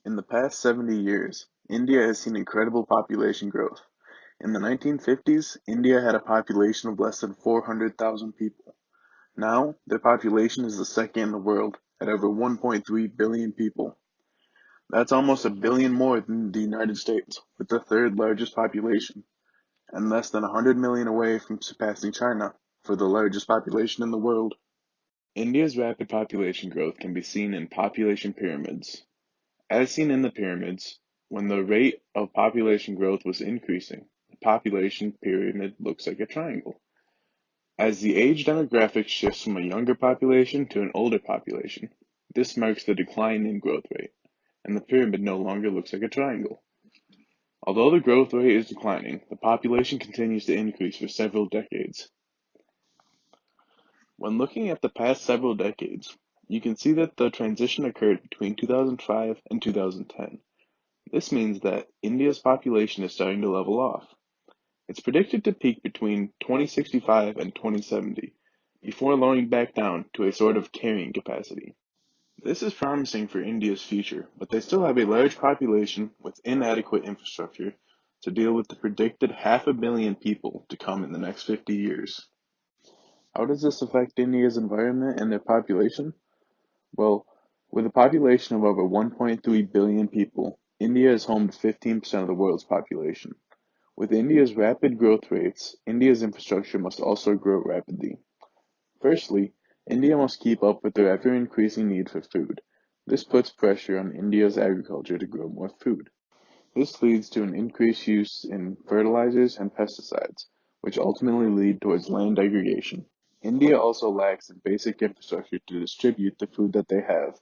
In the past 70 years, India has seen incredible population growth. In the 1950s, India had a population of less than 400,000 people. Now, their population is the second in the world at over 1.3 billion people. That's almost a billion more than the United States, with the third largest population, and less than 100 million away from surpassing China for the largest population in the world. India's rapid population growth can be seen in population pyramids. As seen in the pyramids, when the rate of population growth was increasing, the population pyramid looks like a triangle. As the age demographic shifts from a younger population to an older population, this marks the decline in growth rate, and the pyramid no longer looks like a triangle. Although the growth rate is declining, the population continues to increase for several decades. When looking at the past several decades, you can see that the transition occurred between 2005 and 2010. This means that India's population is starting to level off. It's predicted to peak between 2065 and 2070, before lowering back down to a sort of carrying capacity. This is promising for India's future, but they still have a large population with inadequate infrastructure to deal with the predicted 500,000,000 people to come in the next 50 years. How does this affect India's environment and their population? Well, with a population of over 1.3 billion people, India is home to 15% of the world's population. With India's rapid growth rates, India's infrastructure must also grow rapidly. Firstly, India must keep up with their ever-increasing need for food. This puts pressure on India's agriculture to grow more food. This leads to an increased use in fertilizers and pesticides, which ultimately lead towards land degradation. India also lacks in basic infrastructure to distribute the food that they have,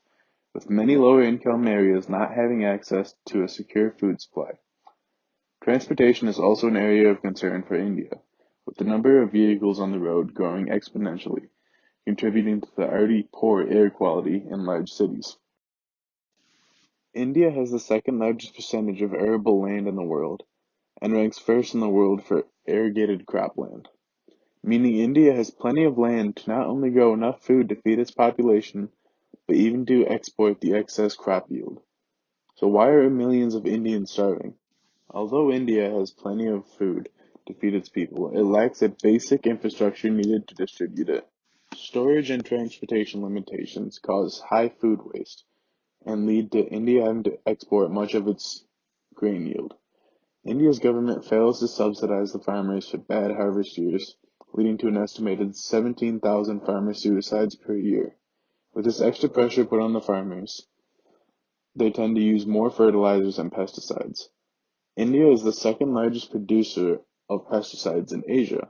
with many lower-income areas not having access to a secure food supply. Transportation is also an area of concern for India, with the number of vehicles on the road growing exponentially, contributing to the already poor air quality in large cities. India has the second largest percentage of arable land in the world, and ranks first in the world for irrigated cropland, meaning India has plenty of land to not only grow enough food to feed its population, but even to export the excess crop yield. So why are millions of Indians starving? Although India has plenty of food to feed its people, it lacks a basic infrastructure needed to distribute it. Storage and transportation limitations cause high food waste and lead to India having to export much of its grain yield. India's government fails to subsidize the farmers for bad harvest years, leading to an estimated 17,000 farmer suicides per year. With this extra pressure put on the farmers, they tend to use more fertilizers and pesticides. India is the second largest producer of pesticides in Asia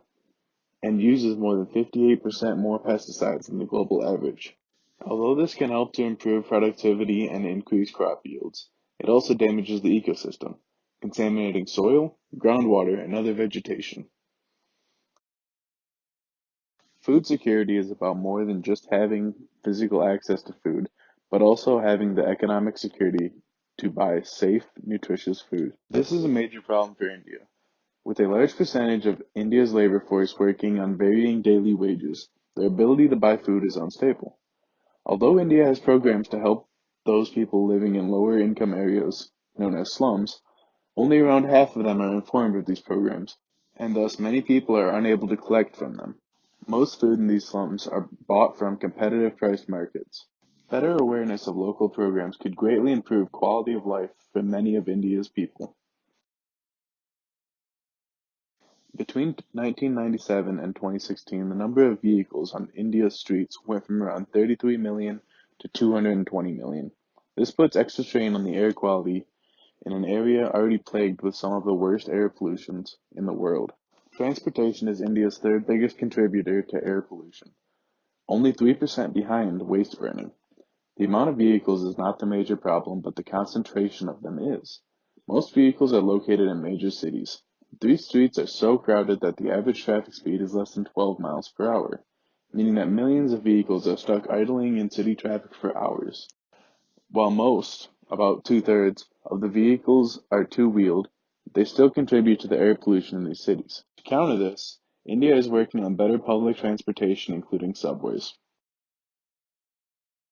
and uses more than 58% more pesticides than the global average. Although this can help to improve productivity and increase crop yields, it also damages the ecosystem, contaminating soil, groundwater, and other vegetation. Food security is about more than just having physical access to food, but also having the economic security to buy safe, nutritious food. This is a major problem for India. With a large percentage of India's labor force working on varying daily wages, their ability to buy food is unstable. Although India has programs to help those people living in lower income areas, known as slums, only around half of them are informed of these programs, and thus many people are unable to collect from them. Most food in these slums are bought from competitive priced markets. Better awareness of local programs could greatly improve quality of life for many of India's people. Between 1997 and 2016, the number of vehicles on India's streets went from around 33 million to 220 million. This puts extra strain on the air quality in an area already plagued with some of the worst air pollutions in the world. Transportation is India's third biggest contributor to air pollution, only 3% behind waste burning. The amount of vehicles is not the major problem, but the concentration of them is. Most vehicles are located in major cities. These streets are so crowded that the average traffic speed is less than 12 miles per hour, meaning that millions of vehicles are stuck idling in city traffic for hours. While most, about two-thirds, of the vehicles are two-wheeled, they still contribute to the air pollution in these cities. To counter this, India is working on better public transportation, including subways.